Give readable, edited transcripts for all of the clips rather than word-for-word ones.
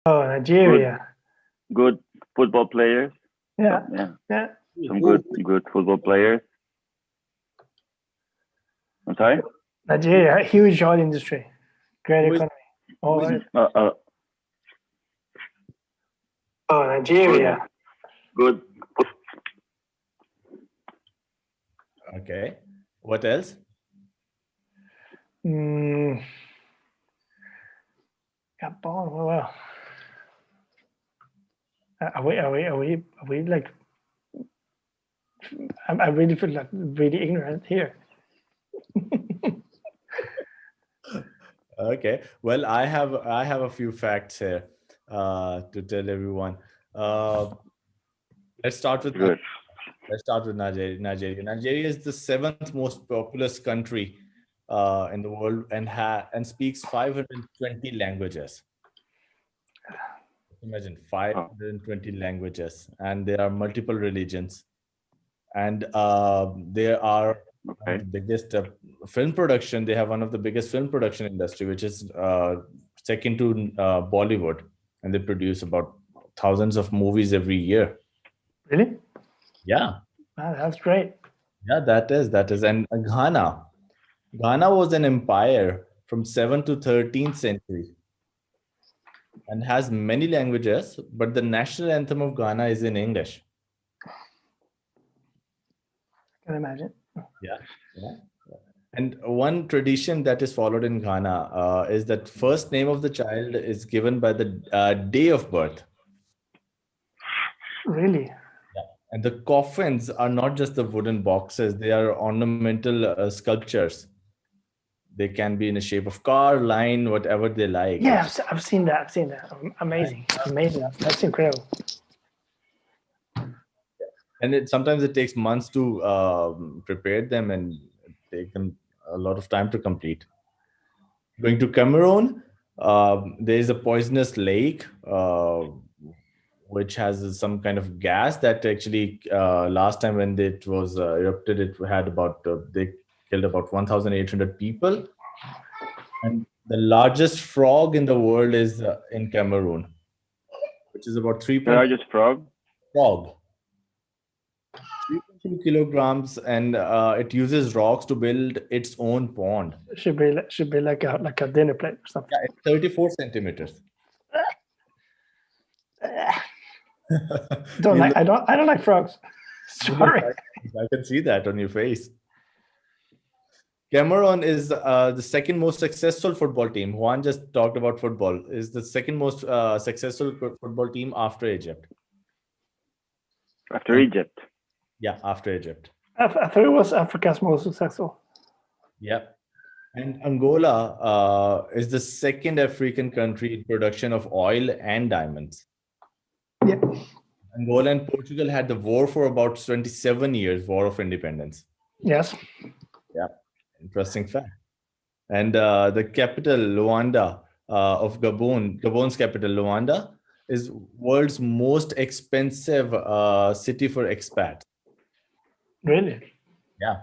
Oh, Nigeria. Good football players. Yeah, Yeah, yeah. some good football players. I'm sorry. Nigeria, huge oil industry, great Who is- economy. Oh, right. Oh, Good, Nigeria. good. Okay. What else? Mm, Gabon. Well, are we like? I really feel like really ignorant here. Okay. Well, I have a few facts here to tell everyone. Uh, let's start with Good. Nigeria. Nigeria is the seventh most populous country in the world and speaks 520 languages. Imagine Oh, 520 languages, and there are multiple religions, and there are one of okay. the biggest film production. They have one of the biggest film production industry, which is second to Bollywood, and they produce about thousands of movies every year. Really? Yeah, Wow, that's great. yeah, that is, and Ghana was an empire from 7th to 13th century and has many languages, but the national anthem of Ghana is in English. I can imagine. Yeah, yeah. And one tradition that is followed in Ghana is that first name of the child is given by the day of birth. Really? Yeah. And the coffins are not just the wooden boxes, they are ornamental sculptures. They can be in the shape of car, line, whatever they like. Yeah, I've seen that. I've seen that. Amazing, amazing. That's incredible. And sometimes it takes months to prepare them and take them a lot of time to complete. Going to Cameroon, there is a poisonous lake which has some kind of gas that actually last time when it was erupted, it had about they killed about 1,800 people. And the largest frog in the world is in Cameroon, which is about The largest frog. frog, 3.2 kilograms, and it uses rocks to build its own pond. Should be like a dinner plate or something. Yeah, it's 34 centimeters. Don't You like. I don't like frogs. look Sorry. like- I can see that on your face. Cameroon is the second most successful football team. Juan just talked about football. Is the second most successful football team after Egypt. After Egypt. Yeah, after Egypt. I thought it was Africa's most successful. Yeah. And Angola is the second African country in production of oil and diamonds. Yeah. Angola and Portugal had the war for about 27 years, War of Independence. Yes. Yeah, interesting fact. And the capital, Luanda, of Gabon's capital, Luanda, is world's most expensive city for expats. Really. Yeah.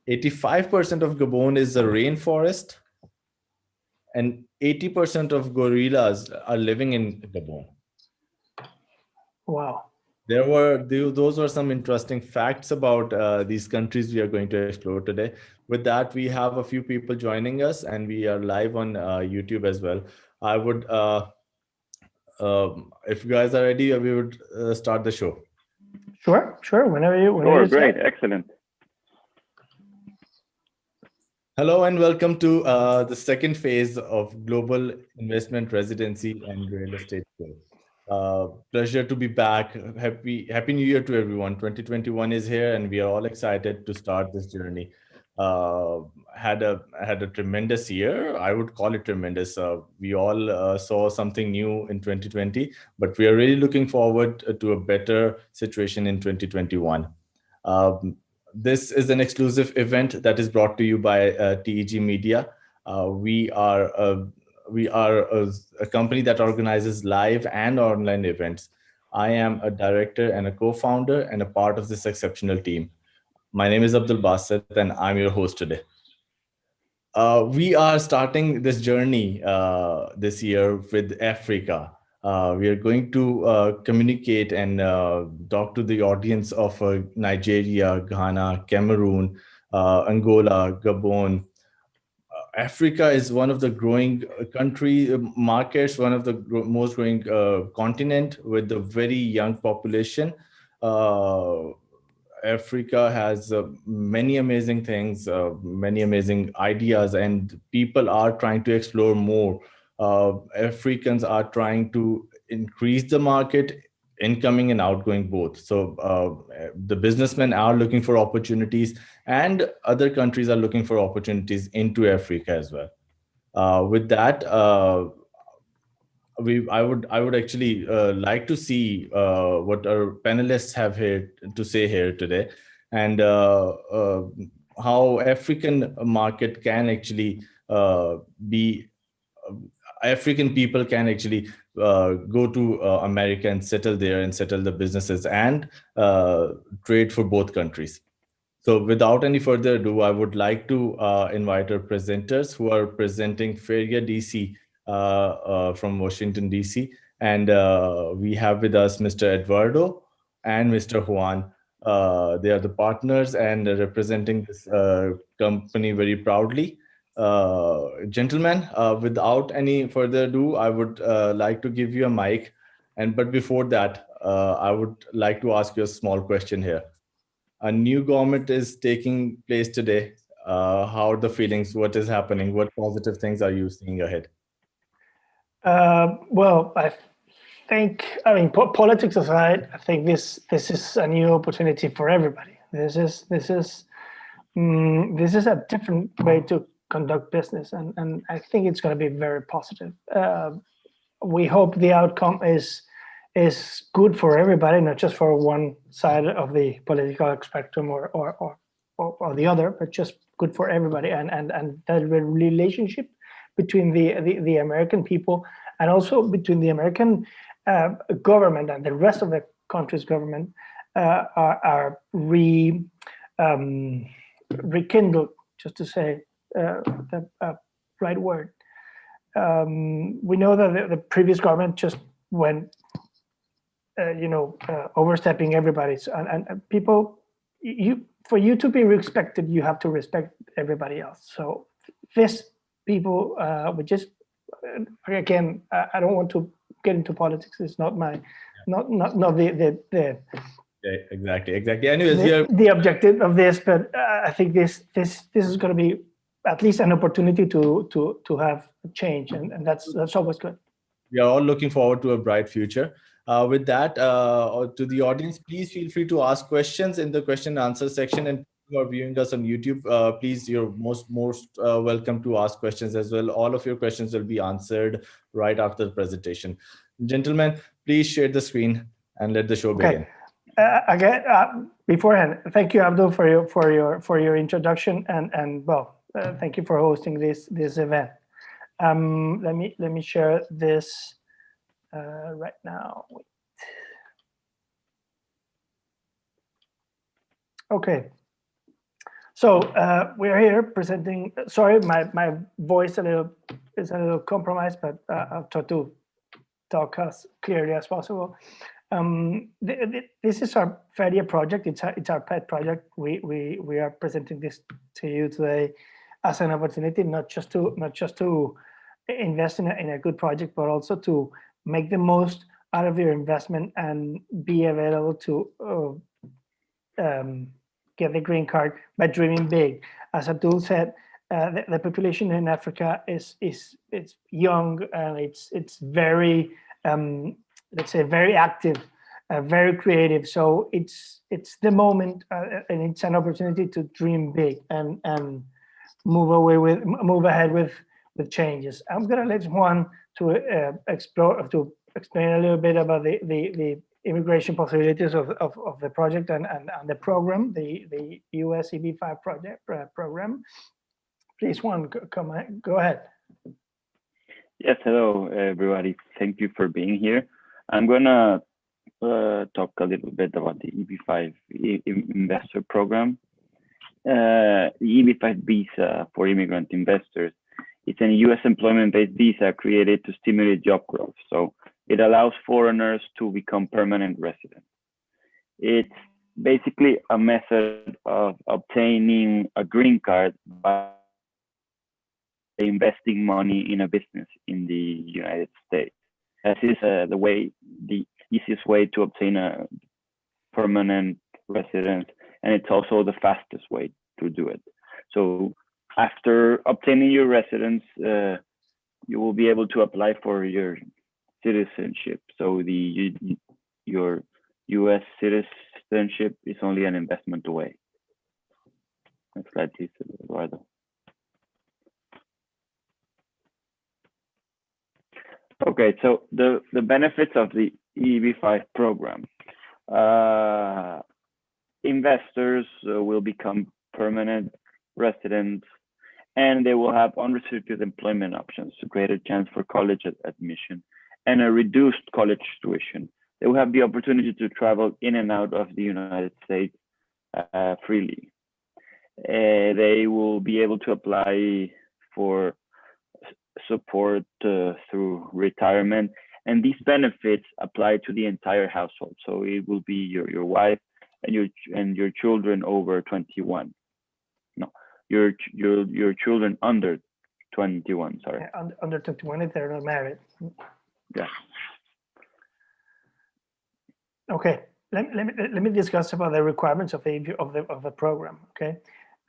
85% of Gabon is a rainforest, and 80% of gorillas are living in Gabon. Wow. Those were some interesting facts about these countries we are going to explore today. With that, we have a few people joining us, and we are live on YouTube as well. I would, if you guys are ready, we would start the show. Sure. Whenever you Sure, great, say. excellent. Hello and welcome to the second phase of Global Investment Residency and Real Estate Show. Pleasure to be back. Happy New Year to everyone. 2021 is here, and we are all excited to start this journey. Had a tremendous year. I would call it tremendous. We all saw something new in 2020, but we are really looking forward to a better situation in 2021. Um, this is an exclusive event that is brought to you by TEG Media. We are a company that organizes live and online events. I am a director and a co-founder and a part of this exceptional team. My name is Abdul Basit, and I'm your host today. We are starting this journey this year with Africa. We are going to communicate and talk to the audience of Nigeria, Ghana, Cameroon, Angola, Gabon. Africa is one of the growing country markets, one of the most growing continent with a very young population. Africa has many amazing things, many amazing ideas, and people are trying to explore more. Africans are trying to increase the market, incoming and outgoing both. So the businessmen are looking for opportunities, and other countries are looking for opportunities into Africa as well. With that, I would actually like to see what our panelists have here to say here today, and how African market can actually be African people can actually go to America and settle there and settle the businesses and trade for both countries. So without any further ado, I would like to invite our presenters who are presenting Feria DC from Washington, DC. And we have with us Mr. Eduardo and Mr. Juan. They are the partners and representing this company very proudly. Gentlemen, without any further ado, I would like to give you a mic. But before that, I would like to ask you a small question here. A new government is taking place today. How are the feelings? What is happening? What positive things are you seeing ahead? Well, I mean, politics aside, I think this is a new opportunity for everybody. This is a different way to conduct business, and I think it's going to be very positive. We hope the outcome is good for everybody, not just for one side of the political spectrum or the other, but just good for everybody, and that relationship between the American people and also between the American government and the rest of the country's government are rekindled, just to say the right word. We know that the previous government just went overstepping everybody's and people. For you to be respected, you have to respect everybody else. So this people, we just again, I don't want to get into politics. It's not my, not the. Yeah, exactly. Anyways, the objective of this, but I think this is going to be at least an opportunity to have change, and that's always good. We are all looking forward to a bright future. With that, to the audience, please feel free to ask questions in the question and answer section. And if you are viewing us on YouTube, please, you're most welcome to ask questions as well. All of your questions will be answered right after the presentation. Gentlemen, please share the screen and let the show begin. Again, beforehand, thank you, Abdul, for your introduction, and well, thank you for hosting this event. Let me share this right now. Wait. Okay. So we are here presenting. Sorry, my voice is a little compromised, but I'll try to talk as clearly as possible. This is our Feria project. It's our pet project. We are presenting this to you today as an opportunity, not just to invest in a good project, but also to make the most out of your investment and be available to get the green card by dreaming big. As Abdul said, the population in Africa is young, and it's very let's say very active, very creative. So it's the moment, and it's an opportunity to dream big and move ahead with changes. I'm gonna let Juan to explain a little bit about the immigration possibilities of the project and the program, the US EB5 project program. Please, Juan, go ahead. Yes, hello everybody. Thank you for being here. I'm gonna talk a little bit about the EB5 investor program. The EB5 visa for immigrant investors. It's a U.S. employment-based visa created to stimulate job growth. So It allows foreigners to become permanent residents. It's basically a method of obtaining a green card by investing money in a business in the United States. This is the easiest way to obtain a permanent residence, and it's also the fastest way to do it. So after obtaining your residence, you will be able to apply for your citizenship. So your U.S. citizenship is only an investment away. Next slide, please, Eduardo. Okay, so the benefits of the EB5 program. Investors will become permanent residents, and they will have unrestricted employment options, a greater chance for college admission, and a reduced college tuition. They will have the opportunity to travel in and out of the United States freely. They will be able to apply for support through retirement, and these benefits apply to the entire household. So it will be your wife and your children over 21. No, your children under 21. Sorry. Yeah, under 21 if they're not married. Yeah. Okay. Let me discuss about the requirements of the program. Okay.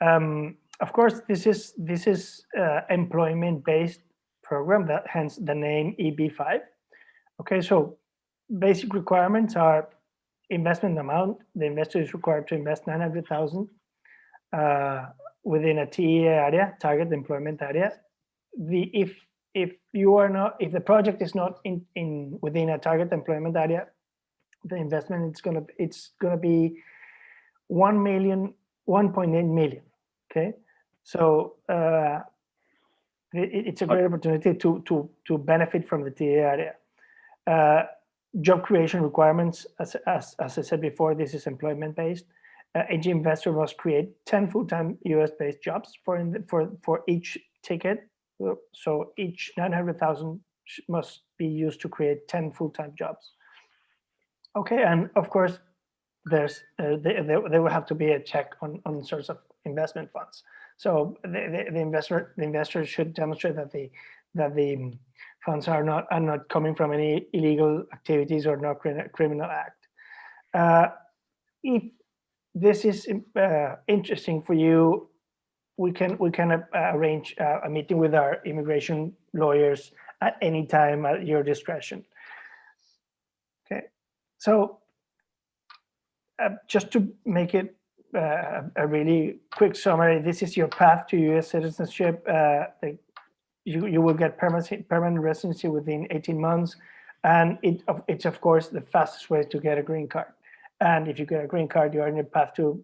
Of course, this is employment-based program, that hence the name EB5. Okay, so basic requirements are investment amount. The investor is required to invest 900,000 within a TEA area, target employment area. If the project is not within a target employment area, the investment it's gonna be 1.8 million. Okay, so it's a great opportunity to benefit from the TEA area. Job creation requirements, as I said before, this is employment based. Each investor must create 10 full-time US-based jobs for each ticket. So each 900,000 must be used to create 10 full-time jobs. Okay, and of course, there will have to be a check on source of investment funds. So the investor should demonstrate that the funds are not coming from any illegal activities or not criminal act. If this is interesting for you, we can arrange a meeting with our immigration lawyers at any time at your discretion. Okay, so just to make it a really quick summary, this is your path to U.S. citizenship. You will get permanent residency within 18 months, and it's of course the fastest way to get a green card. And if you get a green card, you are in your path to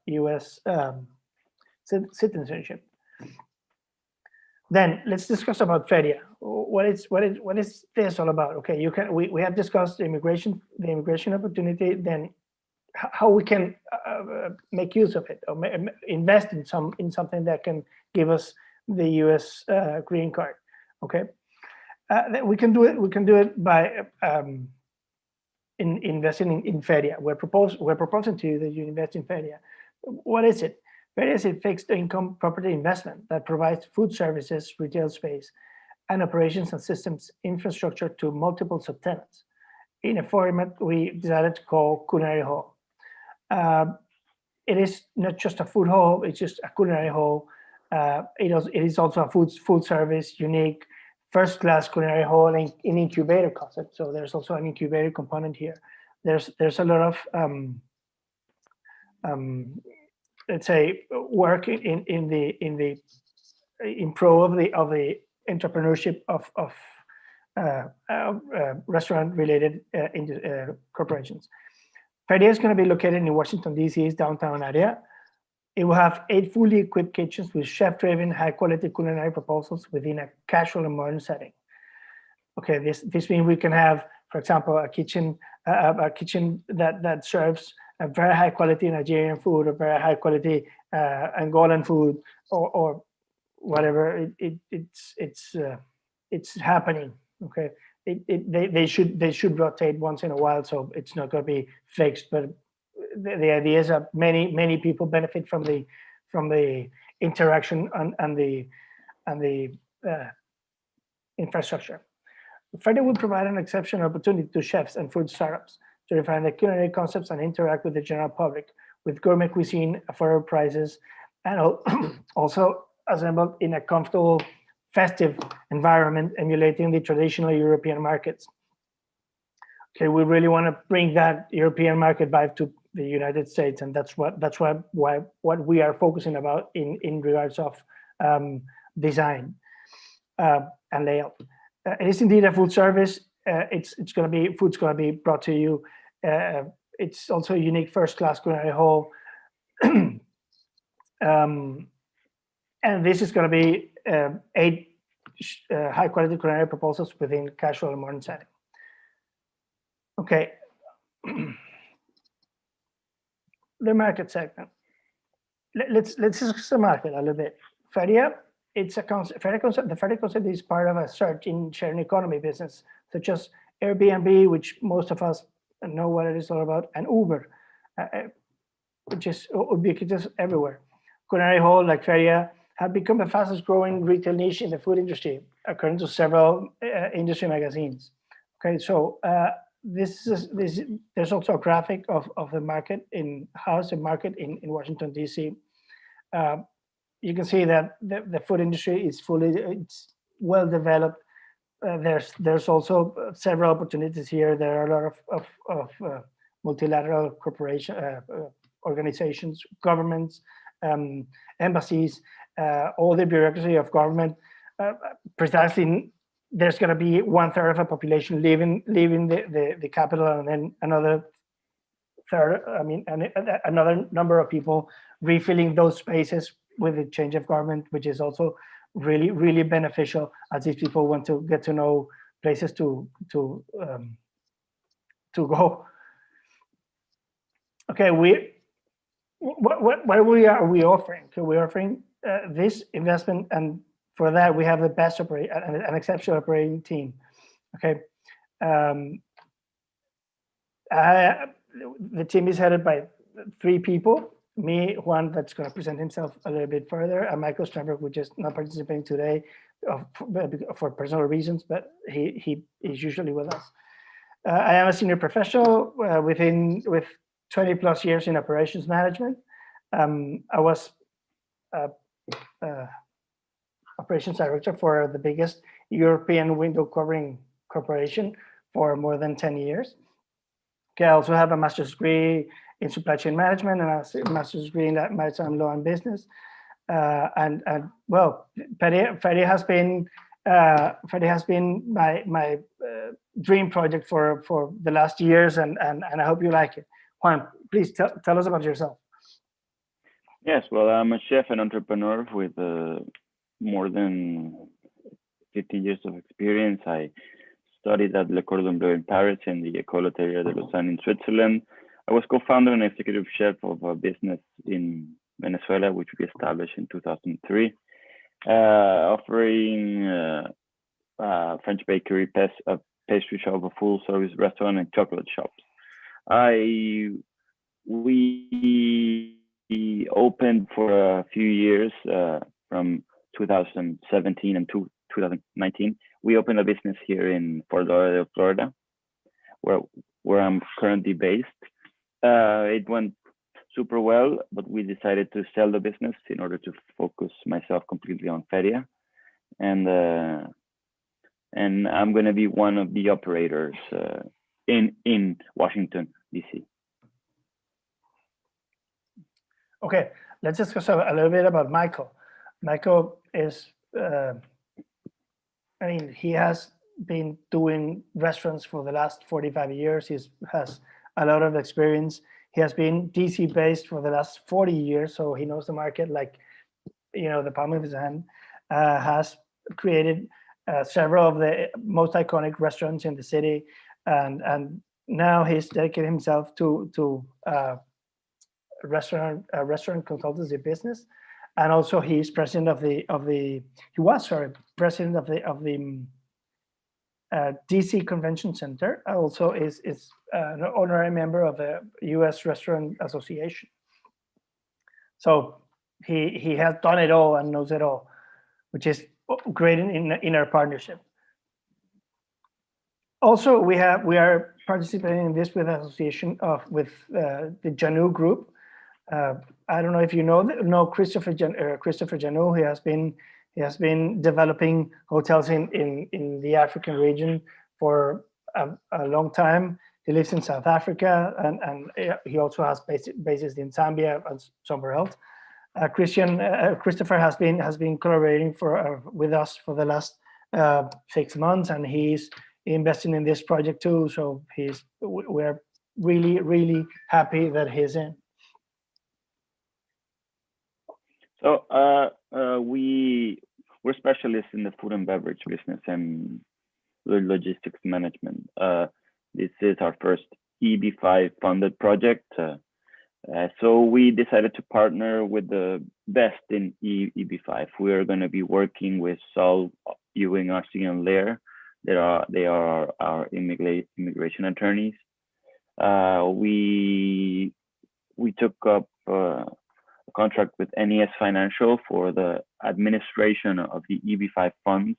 U.S. citizenship. Then let's discuss about Feria. What is this all about? Okay, we have discussed the immigration opportunity. Then how we can make use of it or invest in something that can give us the U.S. green card. Okay, we can do it. We can do it by investing in Feria. We're proposing to you that you invest in Feria. What is it? Feria is a fixed income property investment that provides food services, retail space, and operations and systems infrastructure to multiple subtenants in a format we decided to call culinary hall. It is not just a food hall; it's just a culinary hall. It is also a food service, unique, first-class culinary hall in incubator concept. So there's also an incubator component here. There's a lot of let's say work in pro of the entrepreneurship of restaurant-related corporations. Feria is going to be located in Washington, D.C.'s downtown area. It will have 8 fully equipped kitchens with chef-driven, high-quality culinary proposals within a casual and modern setting. Okay, this means we can have, for example, a kitchen that serves a very high-quality Nigerian food, or very high-quality Angolan food, or whatever it's happening. Okay, they should rotate once in a while, so it's not going to be fixed. But the idea is that many people benefit from the interaction and the infrastructure. Feria will provide an exceptional opportunity to chefs and food startups to refine their culinary concepts and interact with the general public with gourmet cuisine, affordable prices, and also assembled in a comfortable, festive environment emulating the traditional European markets. Okay, we really want to bring that European market vibe to the United States, and that's what we are focusing about in regards of design and layout. It is indeed a food service. Food's going to be brought to you. It's also a unique first-class culinary hall, and this is going to be 8 high-quality culinary proposals within casual and modern setting. Okay, the market segment. Let's discuss the market a little bit. Feria. It's a concept. The Feria concept is part of a search in sharing economy business, such as Airbnb, which most of us know what it is all about, and Uber, which is ubiquitous everywhere. Culinary hall like Feria have become the fastest growing retail niche in the food industry, according to several industry magazines. Okay, so there's also a graphic of the market in Washington, D.C. You can see that the food industry is it's well developed. There's also several opportunities here. There are a lot of multilateral corporation organizations, governments, embassies, all the bureaucracy of government. Precisely, there's going to be 1/3 of a population leaving the capital, and then another third. Another number of people refilling those spaces with the change of government, which is also really, really beneficial, as these people want to get to know places to go. Okay, what are we offering? So we're offering this investment, and for that we have the best an exceptional operating team. Okay, the team is headed by 3 people. Me, Juan, that's going to present himself a little bit further, and Michael Sternberg, which is not participating today for personal reasons, but he is usually with us. I am a senior professional with 20+ years in operations management. I was operations director for the biggest European window covering corporation for more than 10 years. Okay, I also have a master's degree in supply chain management and a master's degree in maritime law and business. And well, Feria has been my dream project for the last years, and I hope you like it. Juan, please tell us about yourself. Yes, well, I'm a chef and entrepreneur with more than 50 years of experience. I studied at Le Cordon Bleu in Paris and the École Hôtelière de Lausanne in Switzerland. I was co-founder and executive chef of a business in Venezuela, which we established in 2003, offering French bakery, pastry shop, a full service restaurant, and chocolate shops. We opened for a few years from 2017 and 2019. We opened a business here in Fort Lauderdale, Florida, where I'm currently based. It went super well, but we decided to sell the business in order to focus myself completely on Feria, and I'm going to be one of the operators in Washington, D.C. Okay, let's discuss a little bit about Michael. Michael is, he has been doing restaurants for the last 45 years. He has a lot of experience. He has been DC based for the last 40 years, so he knows the market like, the palm of his hand. Has created several of the most iconic restaurants in the city, and now he's dedicated himself to restaurant consultancy business, and also he's president of the DC Convention Center also is an honorary member of the U.S. Restaurant Association. So he has done it all and knows it all, which is great in our partnership. Also, we are participating in this with association with the Janu Group. I don't know if you know Christopher Janu. He has been developing hotels in the African region for a long time. He lives in South Africa, and he also has bases in Zambia and somewhere else. Christopher has been collaborating with us for the last 6 months, and he's investing in this project too. So we're really happy that he's in. So we're specialists in the food and beverage business and logistics management. This is our first EB5 funded project. So we decided to partner with the best in EB5. We are going to be working with Saul, Ewing, Arcee, and Lair. They are our immigration attorneys. We took up a contract with NES Financial for the administration of the EB5 funds,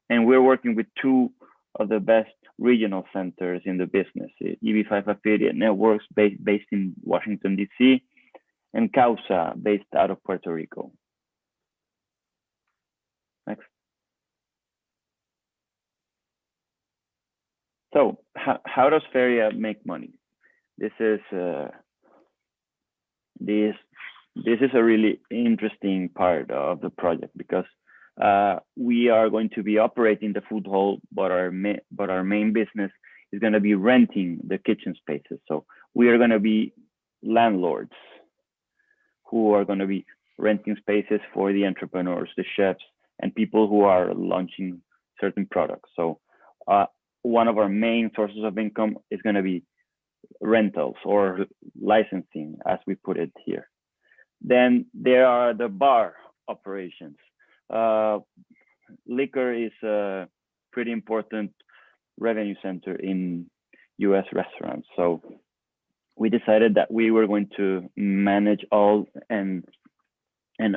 and we're working with 2 of the best regional centers in the business: EB5 affiliate networks based in Washington, D.C., and Causa, based out of Puerto Rico. Next. So how does Feria make money? This is a really interesting part of the project, because we are going to be operating the food hall, but our main business is going to be renting the kitchen spaces. So we are going to be landlords who are going to be renting spaces for the entrepreneurs, the chefs, and people who are launching certain products. So one of our main sources of income is going to be rentals or licensing, as we put it here. Then there are the bar operations. Liquor is a pretty important revenue center in US restaurants. So we decided that we were going to manage all and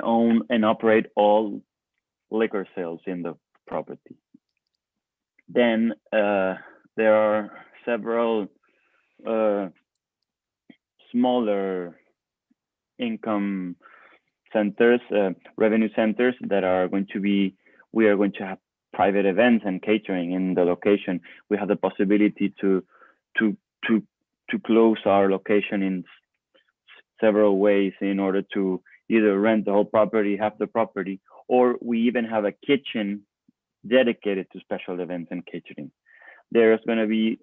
own and operate all liquor sales in the property. Then there are several smaller income centers, revenue centers that are going to be, we are going to have private events and catering in the location. We have the possibility to close our location in several ways in order to either rent the whole property, half the property, or we even have a kitchen dedicated to special events and catering. There's going to be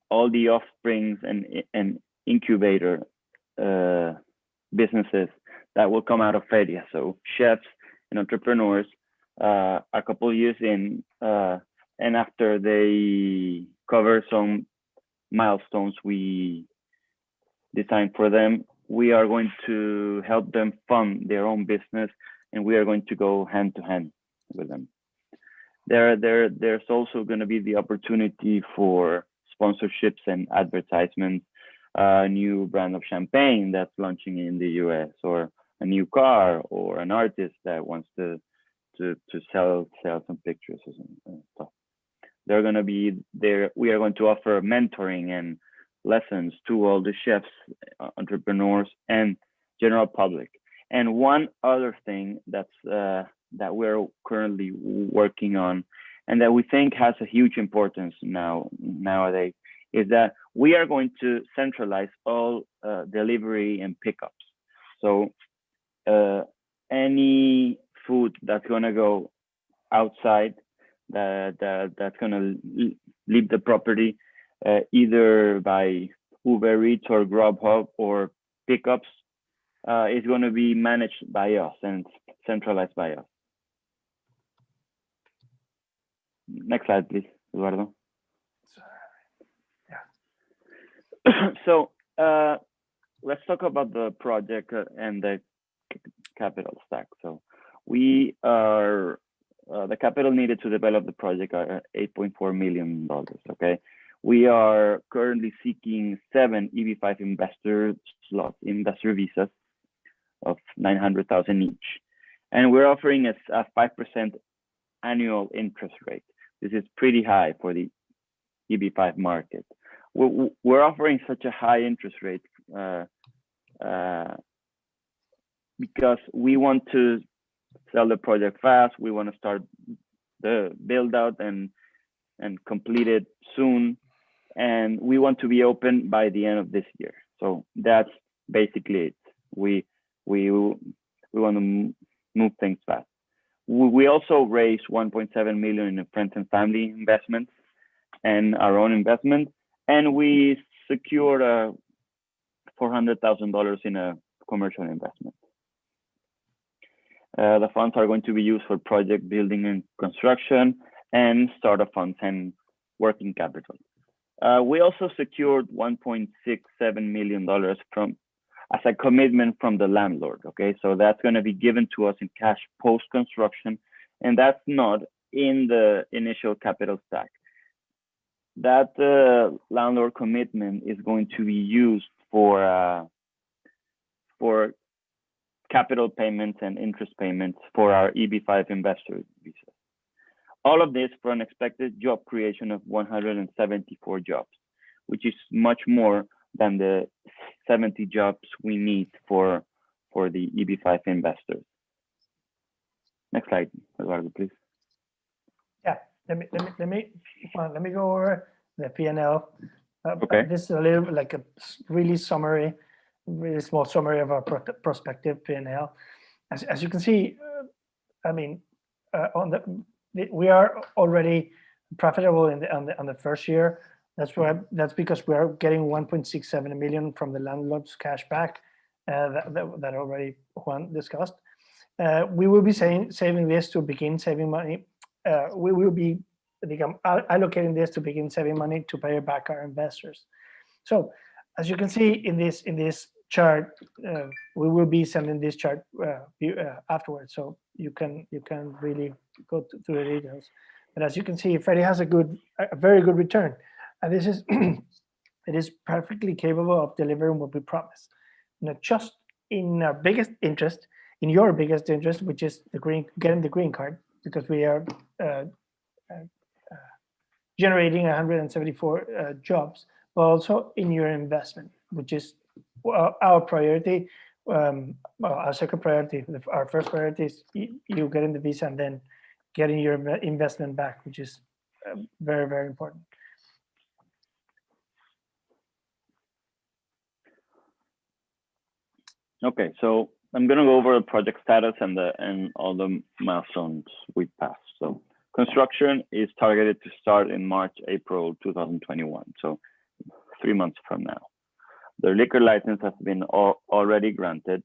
all the offsprings and incubator businesses that will come out of Feria. So chefs and entrepreneurs, a couple of years in, and after they cover some milestones we designed for them, we are going to help them fund their own business, and we are going to go hand to hand with them. There's also going to be the opportunity for sponsorships and advertisements, a new brand of champagne that's launching in the US, or a new car, or an artist that wants to sell some pictures and stuff. They're going to be there. We are going to offer mentoring and lessons to all the chefs, entrepreneurs, and general public. And one other thing that's that we're currently working on, and that we think has a huge importance nowadays, is that we are going to centralize all delivery and pickups. So any food that's going to go outside, that's going to leave the property, either by Uber Eats or Grubhub or pickups, is going to be managed by us and centralized by us. Next slide, please, Eduardo. Yeah. So let's talk about the project and the capital stack. So we are the capital needed to develop the project are $8.4 million. Okay, we are currently seeking 7 EB5 investor slots, investor visas of 900,000 each, and we're offering a 5% annual interest rate. This is pretty high for the EB5 market. We're offering such a high interest rate because we want to sell the project fast. We want to start the build out and complete it soon, and we want to be open by the end of this year. So that's basically it. We want to move things fast. We also raised 1.7 million in friends and family investments and our own investment, and we secured $400,000 in a commercial investment. The funds are going to be used for project building and construction and startup funds and working capital. We also secured $1.67 million as a commitment from the landlord. Okay, so that's going to be given to us in cash post construction, and that's not in the initial capital stack. That landlord commitment is going to be used for capital payments and interest payments for our EB5 investor visa. All of this for an expected job creation of 174 jobs, which is much more than the 70 jobs we need for the EB5 investors. Next slide, Eduardo, please. Yeah, let me go over the P&L. Okay. This is a little bit like a really small summary of our prospective P&L. As you can see, I mean, we are already profitable on the first year. That's because we are getting 1.67 million from the landlord's cash back that already Juan discussed. We will be saving this to begin saving money. We will be allocating this to begin saving money to pay back our investors. So as you can see in this chart, we will be sending this chart afterwards, so you can really go through the details. But as you can see, Freddie has a very good return, and this is it is perfectly capable of delivering what we promised. Not just in our biggest interest, in your biggest interest, which is getting the green card, because we are generating 174 jobs, but also in your investment, which is our priority, our second priority. Our first priority is you getting the visa and then getting your investment back, which is very, very important. Okay, so I'm going to go over the project status and all the milestones we passed. So construction is targeted to start in March, April 2021, so 3 months from now. The liquor license has been already granted.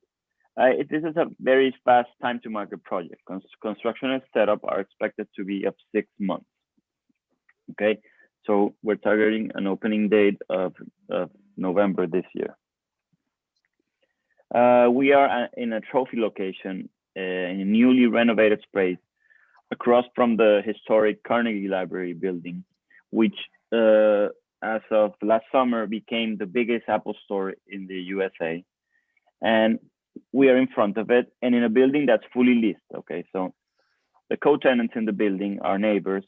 This is a very fast time to market project. Construction and setup are expected to be of 6 months. Okay, so we're targeting an opening date of November this year. We are in a trophy location in a newly renovated space across from the historic Carnegie Library building, which as of last summer became the biggest Apple store in the USA. And we are in front of it and in a building that's fully leased. Okay, so the co-tenants in the building, our neighbors,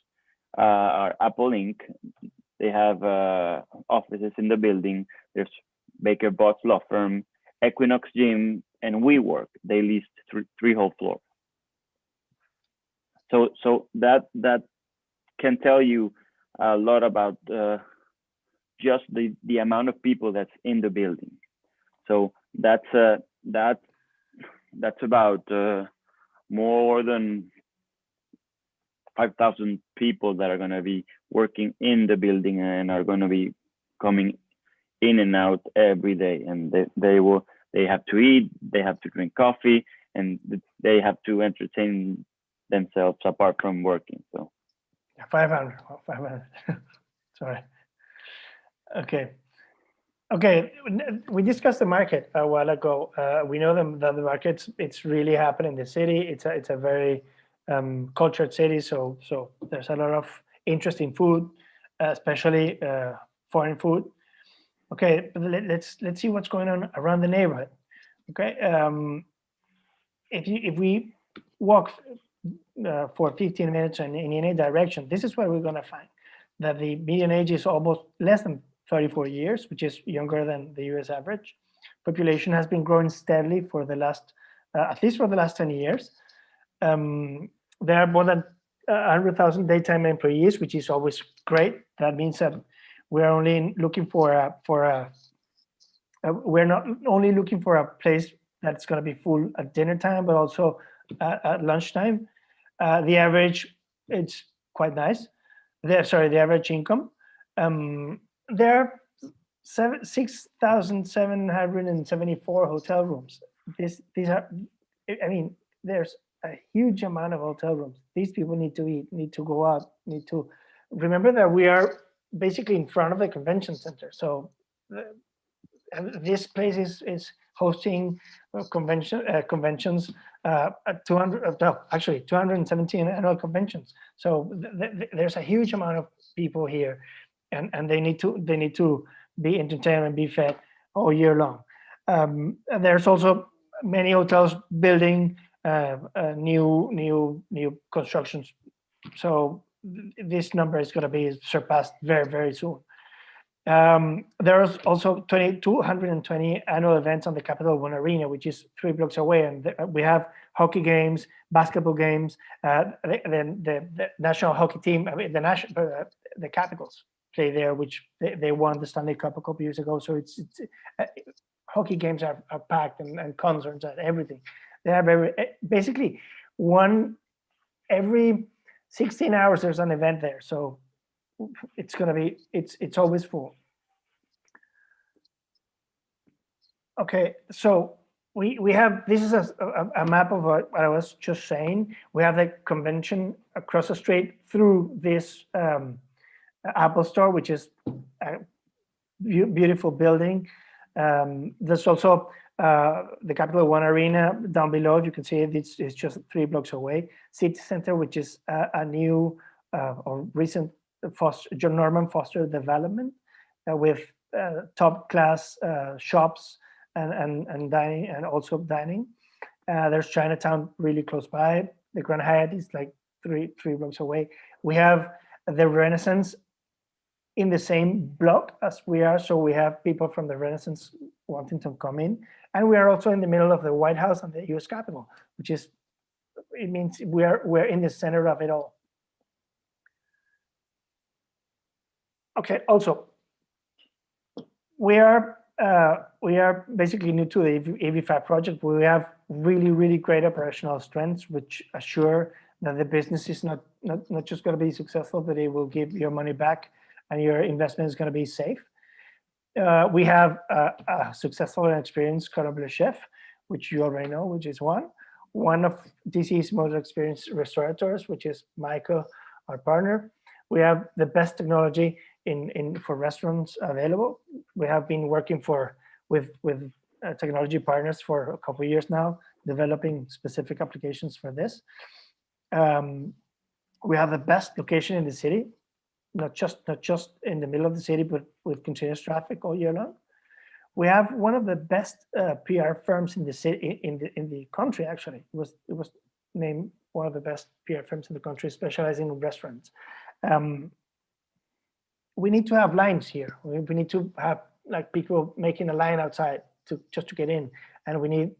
are Apple Inc. They have offices in the building. There's Baker Botts Law Firm, Equinox Gym, and WeWork. They leased three whole floors. So that can tell you a lot about just the amount of people that's in the building. So that's about more than 5,000 people that are going to be working in the building and are going to be coming in and out every day. And they have to eat, they have to drink coffee, and they have to entertain themselves apart from working. So 500. Sorry. Okay, we discussed the market a while ago. We know that the market, it's really happening in the city. It's a very cultured city. So there's a lot of interesting food, especially foreign food. Okay, but let's see what's going on around the neighborhood. Okay, if we walk for 15 minutes in any direction, this is what we're going to find, that the median age is almost less than 34 years, which is younger than the US average. Population has been growing steadily for the last, at least for the last 10 years. There are more than 100,000 daytime employees, which is always great. That means that we're only looking we're not only looking for a place that's going to be full at dinner time, but also at lunchtime. The average, it's quite nice. The average income. There are 6,774 hotel rooms. These are, I mean, there's a huge amount of hotel rooms. These people need to eat, need to go out, need to remember that we are basically in front of the convention center. So this place is hosting conventions, 217 annual conventions. So there's a huge amount of people here, and they need to be entertained and be fed all year long. There's also many hotels building new constructions. So this number is going to be surpassed very, very soon. There's also 220 annual events on the Capital One Arena, which is 3 blocks away, and we have hockey games, basketball games. The national hockey team, I mean, the Capitals play there, which they won the Stanley Cup a couple years ago. So it's hockey games are packed, and concerts and everything. They have basically every 16 hours there's an event there. So it's going to be, it's always full. Okay, so we have, this is a map of what I was just saying. We have the convention across the street through this Apple Store, which is a beautiful building. There's also the Capital One Arena down below. You can see it's just 3 blocks away. City Center, which is a new or recent John Norman Foster development with top class shops and dining, and also dining. There's Chinatown really close by. The Grand Hyatt is like three blocks away. We have the Renaissance in the same block as we are, so we have people from the Renaissance wanting to come in, and we are also in the middle of the White House and the U.S. Capitol, which is, it means we're in the center of it all. Okay. Also, we are basically new to the EB5 project. We have really great operational strengths, which assure that the business is not just going to be successful, but it will give your money back and your investment is going to be safe. We have a successful and experienced cordon bleu chef, which you already know, which is one of DC's most experienced restaurateurs, which is Michael, our partner. We have the best technology for restaurants available. We have been working with technology partners for a couple of years now, developing specific applications for this. We have the best location in the city, not just in the middle of the city, but with continuous traffic all year long. We have one of the best PR firms in the city, in the country. Actually, it was named one of the best PR firms in the country, specializing in restaurants. We need to have lines here. We need to have like people making a line outside just to get in, and we need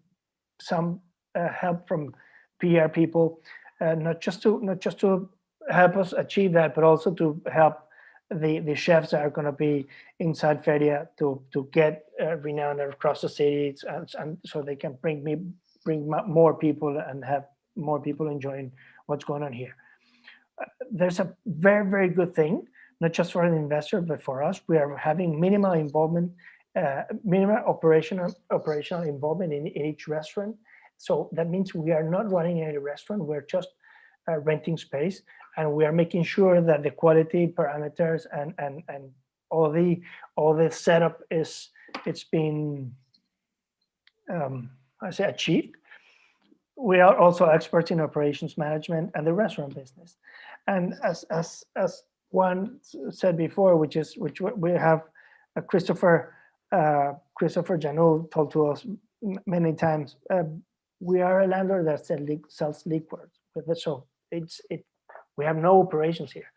some help from PR people, not just to help us achieve that, but also to help the chefs that are going to be inside Feria to get renowned across the city, and so they can bring more people and have more people enjoying what's going on here. There's a very good thing, not just for an investor, but for us. We are having minimal involvement, minimal operational involvement in each restaurant. So that means we are not running any restaurant. We're just renting space, and we are making sure that the quality parameters and all the setup it's been achieved. we are also experts in operations management and the restaurant business. And as Juan said before, which we have Christopher Janul told to us many times, we are a landlord that sells liquor. So we have no operations here.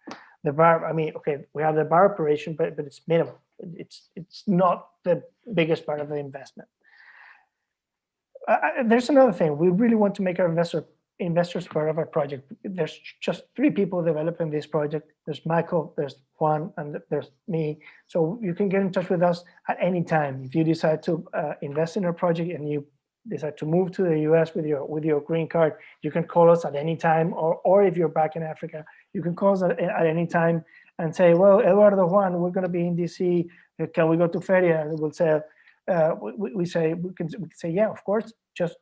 The bar, I mean, okay, we have the bar operation, but it's minimal. It's not the biggest part of the investment. There's another thing. We really want to make our investors part of our project. There's just 3 people developing this project. There's Michael, there's Juan, and there's me. So you can get in touch with us at any time. If you decide to invest in our project and you decide to move to the US with your green card, you can call us at any time, or if you're back in Africa, you can call us at any time and say, well, Eduardo, Juan, we're going to be in DC. Can we go to Feria? And we'll say, we can say, yeah, of course, just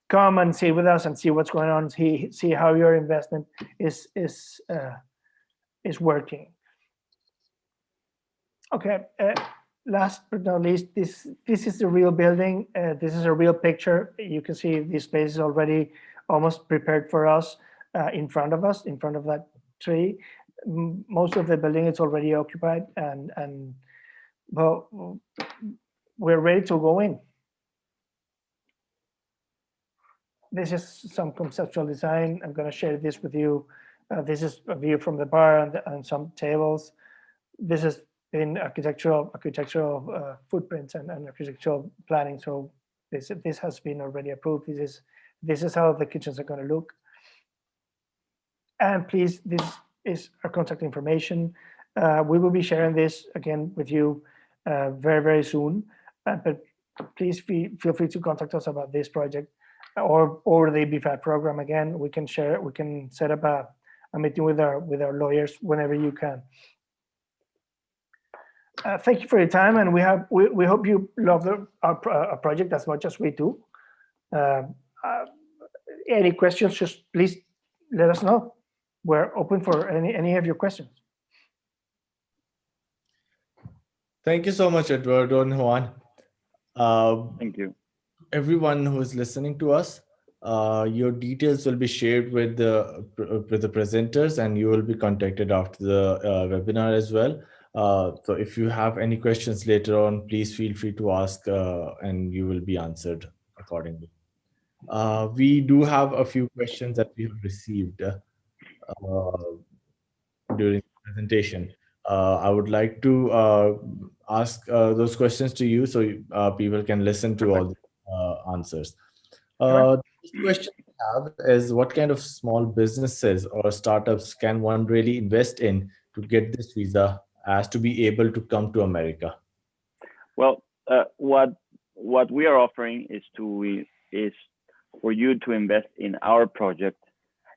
come and sit with us and see what's going on, see how your investment is working. Okay, last but not least, this is the real building. This is a real picture. You can see this space is already almost prepared for us in front of us, in front of that tree. Most of the building is already occupied, and well, we're ready to go in. This is some conceptual design. I'm going to share this with you. This is a view from the bar and some tables. This is in architectural footprints and architectural planning. So this has been already approved. This is how the kitchens are going to look. And please, this is our contact information. We will be sharing this again with you very, very soon. But please feel free to contact us about this project or the EB5 program. Again, we can share it. We can set up a meeting with our lawyers whenever you can. Thank you for your time, and we hope you love our project as much as we do. Any questions, just please let us know. We're open for any of your questions. Thank you so much, Eduardo and Juan. Thank you. Everyone who is listening to us, your details will be shared with the presenters, and you will be contacted after the webinar as well. So if you have any questions later on, please feel free to ask, and you will be answered accordingly. We do have a few questions that we have received during the presentation. I would like to ask those questions to you so people can listen to all the answers. The question we have is, what kind of small businesses or startups can one really invest in to get this visa as to be able to come to America? Well, what we are offering is for you to invest in our project,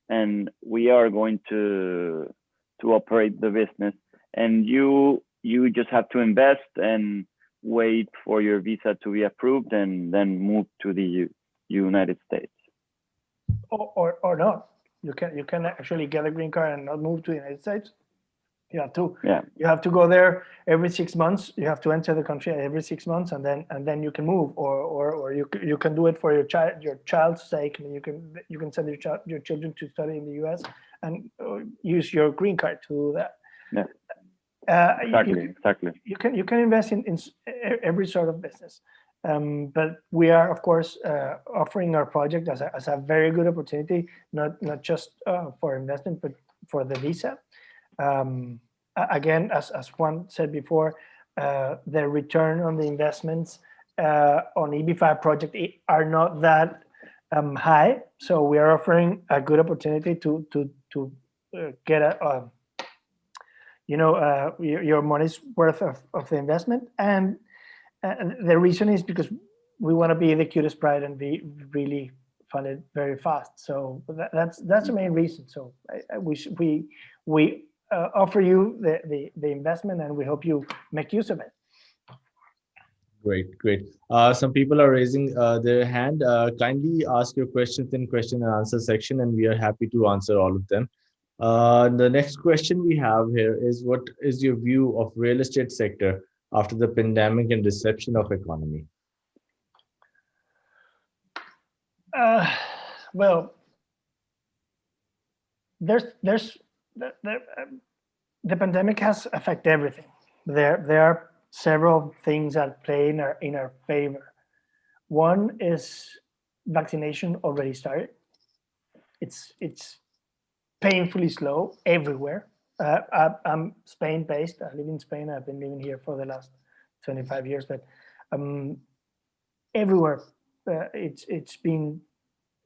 and we are going to operate the business, and you just have to invest and wait for your visa to be approved and then move to the United States. Or not. You can actually get a green card and not move to the United States. You have to. Yeah. You have to go there every 6 months. You have to enter the country every 6 months, and then you can move, or you can do it for your child's sake. I mean, you can send your children to study in the U.S. and use your green card to do that. Yeah. Exactly. You can invest in every sort of business, but we are, of course, offering our project as a very good opportunity, not just for investment, but for the visa. Again, as Juan said before, the return on the investments on EB5 project are not that high, so we are offering a good opportunity to get your money's worth of the investment. And the reason is because we want to be the cutest bride and be really funded very fast. So that's the main reason. So we offer you the investment, and we hope you make use of it. Great. Some people are raising their hand. Kindly ask your questions in question and answer section, and we are happy to answer all of them. The next question we have here is, what is your view of real estate sector after the pandemic and reception of economy? Well, there's the pandemic has affected everything. There are several things that play in our favor. One is vaccination already started. It's painfully slow everywhere. I'm Spain based. I live in Spain. I've been living here for the last 25 years, but um, everywhere it's been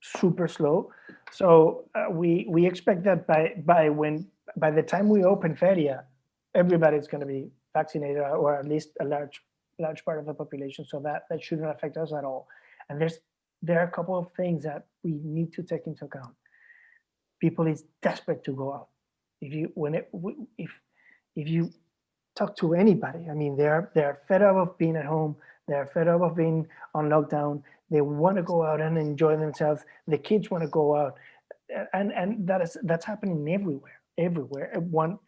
super slow. So we expect that by the time we open Feria, everybody's going to be vaccinated, or at least a large part of the population. So that shouldn't affect us at all. And there are a couple of things that we need to take into account. People is desperate to go out. If you talk to anybody, I mean, they're fed up of being at home. They're fed up of being on lockdown. They want to go out and enjoy themselves. The kids want to go out, and that's happening everywhere.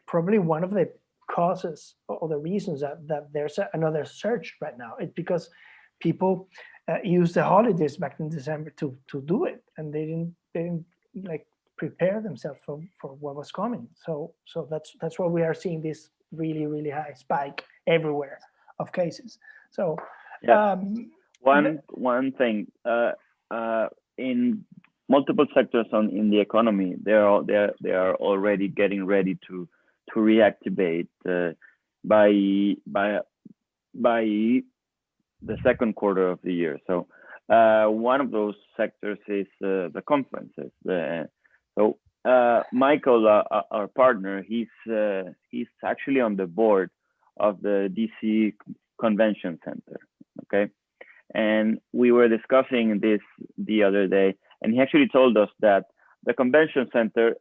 Probably one of the causes or the reasons that there's another surge right now. It's because people use the holidays back in December to do it, and they didn't like prepare themselves for what was coming. So that's why we are seeing this really high spike everywhere of cases. So Yeah. um, One thing, in multiple sectors in the economy, they are already getting ready to reactivate by the second quarter of the year. So one of those sectors is the conferences. So Michael, our partner, he's actually on the board of the DC Convention Center. Okay, and we were discussing this the other day, and he actually told us that the convention center,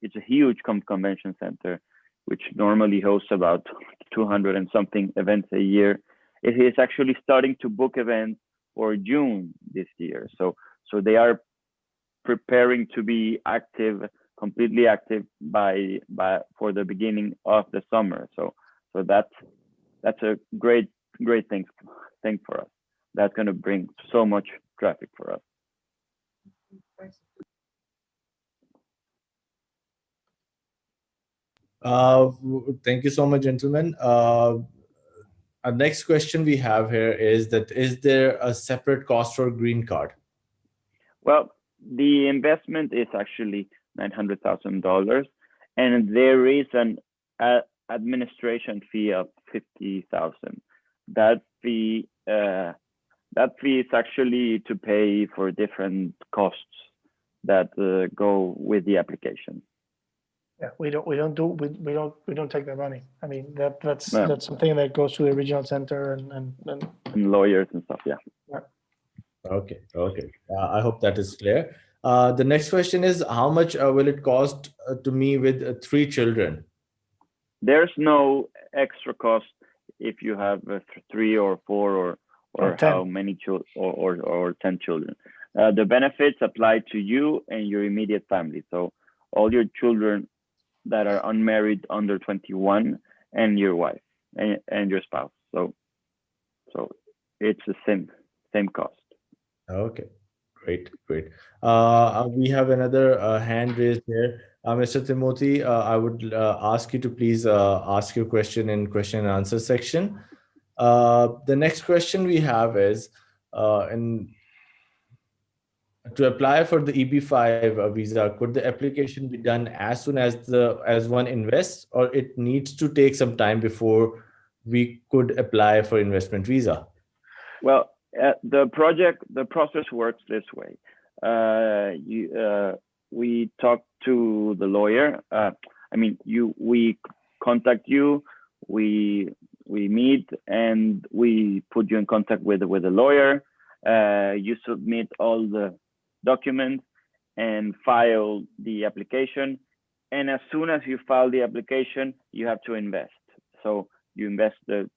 it's a huge convention center, which normally hosts about 200 and something events a year. It is actually starting to book events for June this year. So they are preparing to be active, completely active for the beginning of the summer. So that's a great thing for us. That's going to bring so much traffic for us. Thank you so much, gentlemen. Our next question we have here is that, is there a separate cost for green card? Well, the investment is actually $900,000, and there is an administration fee of $50,000. That fee is actually to pay for different costs that go with the application. Yeah, we don't take that money. I mean, that's something that goes to the regional center and lawyers and stuff. Yeah. Okay. I hope that is clear. The next question is, how much will it cost to me with 3 children? There's no extra cost if you have 3 or 4 or how many children or 10 children. The benefits apply to you and your immediate family. So all your children that are unmarried under 21 and your wife and your spouse. So it's the same cost. Okay, great. We have another hand raised here. Mr. Timothy, I would ask you to please ask your question in question and answer section. The next question we have is, to apply for the EB5 visa, could the application be done as soon as one invests, or it needs to take some time before we could apply for investment visa? Well, the process works this way. We talk to the lawyer. We contact you. We meet and we put you in contact with a lawyer. You submit all the documents and file the application. And as soon as you file the application, you have to invest. So you invest the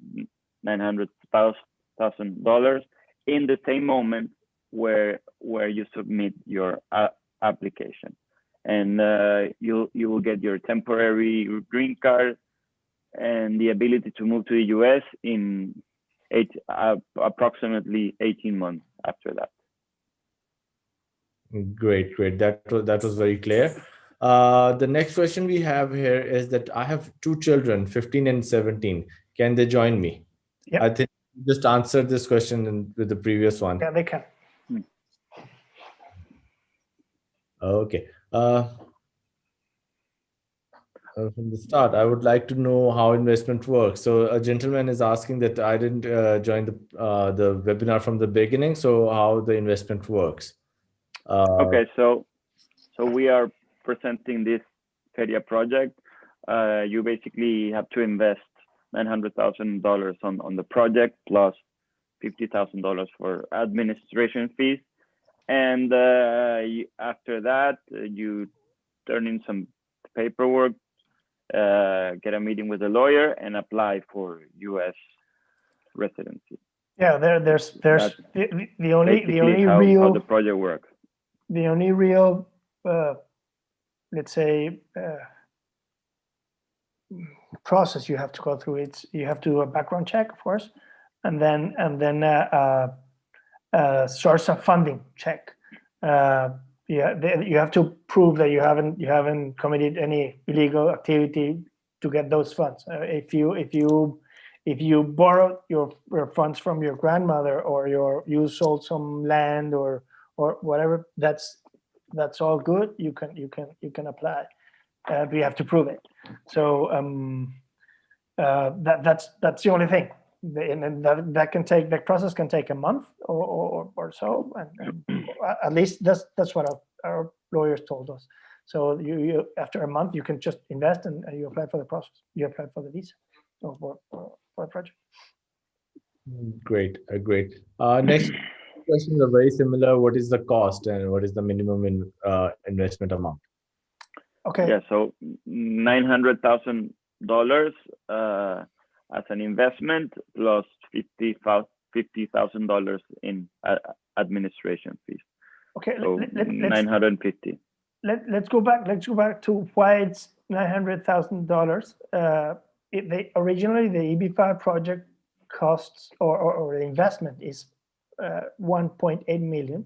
$900,000 in the same moment where you submit your application, and you will get your temporary green card and the ability to move to the US in approximately 18 months after that. Great, great. That was very clear. The next question we have here is that I have two children, 15 and 17. Can they join me? Yeah. I think you just answered this question with the previous one. Yeah, they can. Okay. From the start, I would like to know how investment works. So a gentleman is asking that I didn't join the webinar from the beginning. So how the investment works? Okay, so we are presenting this Feria project. You basically have to invest $900,000 on the project plus $50,000 for administration fees, and after that you turn in some paperwork, get a meeting with a lawyer, and apply for U.S. residency. Yeah, there's That's the only basically how real the project works. the only real let's say process you have to go through, it's you have to do a background check, of course, and then source of funding check. You have to prove that you haven't committed any illegal activity to get those funds. If you borrowed your funds from your grandmother, or you sold some land or whatever, that's all good. You can apply, but you have to prove it. So that's the only thing. And that process can take a month or so, and at least that's what our lawyers told us. So you after a month you can just invest, and you apply for the process. You apply for the visa or for the project. Great, great. Next questions are very similar. What is the cost and what is the minimum investment amount? Okay. Yeah, so $900,000 as an investment plus $50,000 in administration fees. Okay. So 950. Let's go back. Let's go back to why it's $900,000. Originally the EB5 project costs or the investment is 1.8 million.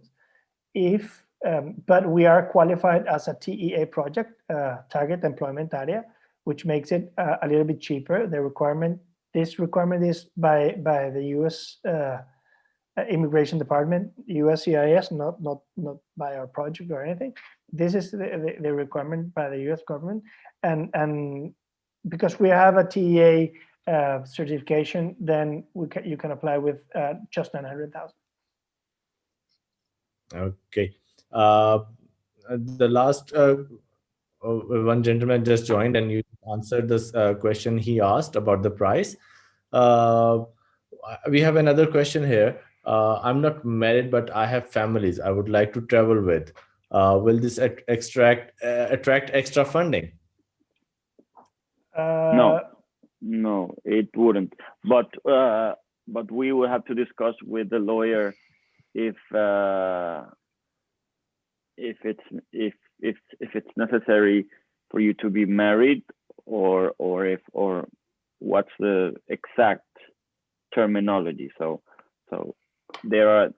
But we are qualified as a TEA project, target employment area, which makes it a little bit cheaper. This requirement is by the U.S. Immigration Department, USCIS, not by our project or anything. This is the requirement by the U.S. government, and because we have a TEA certification, then you can apply with just 900,000. Okay. The last one gentleman just joined, and you answered this question he asked about the price. We have another question here. I'm not married, but I have families I would like to travel with. Will this attract extra funding? No, it wouldn't. But we will have to discuss with the lawyer if it's necessary for you to be married, or what's the exact terminology. So there's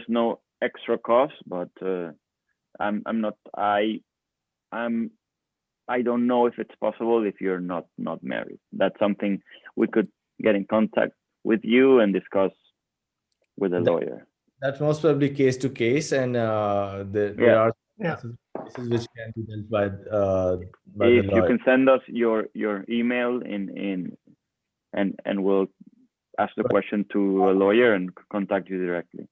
no extra cost, but I don't know if it's possible if you're not married. That's something we could get in contact with you and discuss with a lawyer. That's most probably case to case, and there are cases which can be dealt by the lawyer. You can send us your email and we'll ask the question to a lawyer and contact you directly.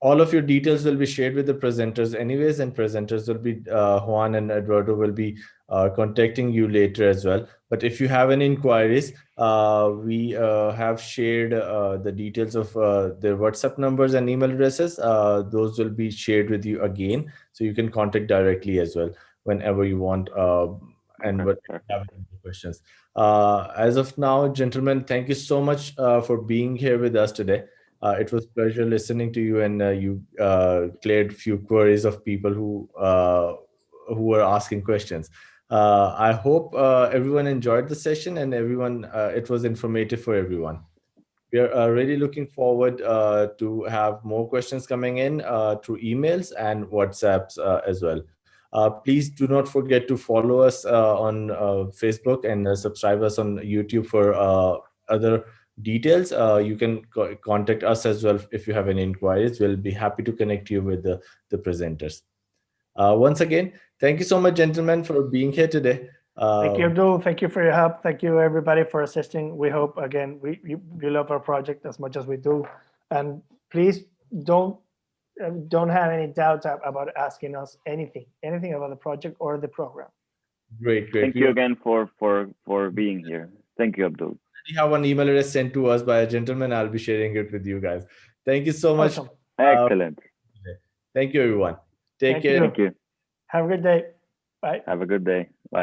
All of your details will be shared with the presenters anyways, and presenters will be Juan and Eduardo will be contacting you later as well. But if you have any inquiries, we have shared the details of their WhatsApp numbers and email addresses. Those will be shared with you again, so you can contact directly as well whenever you want and what have any questions. As of now, gentlemen, thank you so much for being here with us today. It was a pleasure listening to you, and you cleared a few queries of people who were asking questions. I hope everyone enjoyed the session, and it was informative for everyone. We are really looking forward to have more questions coming in through emails and WhatsApps as well. Please do not forget to follow us on Facebook and subscribe us on YouTube for other details. You can contact us as well if you have any inquiries. We'll be happy to connect you with the presenters. Once again, thank you so much, gentlemen, for being here today. Thank you, Abdul. Thank you for your help. Thank you, everybody, for assisting. We hope, again, you love our project as much as we do. And please don't have any doubts about asking us anything about the project or the program. Great. Thank you again for being here. Thank you, Abdul. We have an email address sent to us by a gentleman. I'll be sharing it with you guys. Thank you so much. Awesome. Excellent. Thank you, everyone. Take care. Thank you. Have a good day. Bye. Have a good day. Bye.